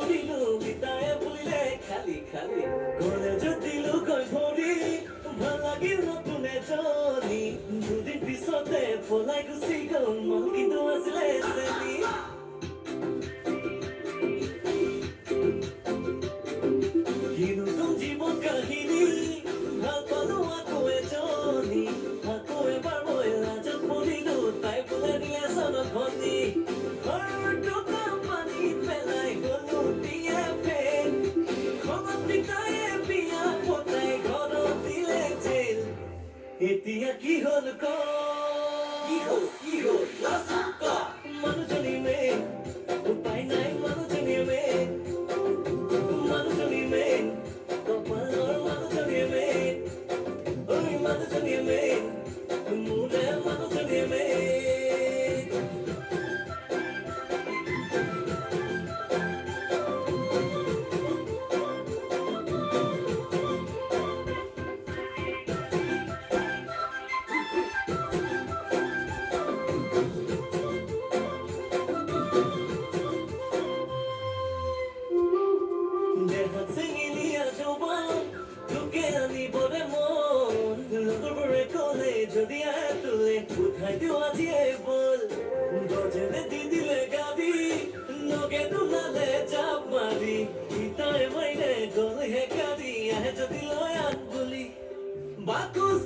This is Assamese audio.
পড়িলো বিতায়ে বুলিলে খালি খালি কলেজত দিলো কই ভৰি ভাল লাগিল নতুনে জনি দুদিন পিছতে পলাই গুচি গ'ল মন কিন্তু আছিলে চেনি নতুন জীৱন কাহিনী ভাল পালো আকৌ এজনী আকৌ এবাৰ মই লাজত পৰিলো তাই বোলে দিলে চনত ভনী ঘৰৰ টকা পানী পেলাই গলো বিয়া ফেল খনত পিতায়ে বিয়া পতাই ঘৰত দিলে জেল এতিয়া কি হ'ল ক কি হ'ল লাচুক মানুহজনী মেইন উপায় নাই মানুহজনী মেইন মানুহজনী মেইন কপালৰ মানুহজনী মেইন ঐ মানুহজনী মেইন মোৰে মানুহজনী মেইন দেহাত চেঙেলীয়া যৌৱন তোকে আনিবৰে মন লগৰবোৰে ক'লে যদি আহে তোলে উঠাই দিওঁ আজিয়ে বল গজেৰে দি দিলে গাবি নগে তোলালে জাপ মাৰি ইটাই মাৰিলে গ'লহে গাড়ী আহে যদি লৈ আন বুলি বাকুচ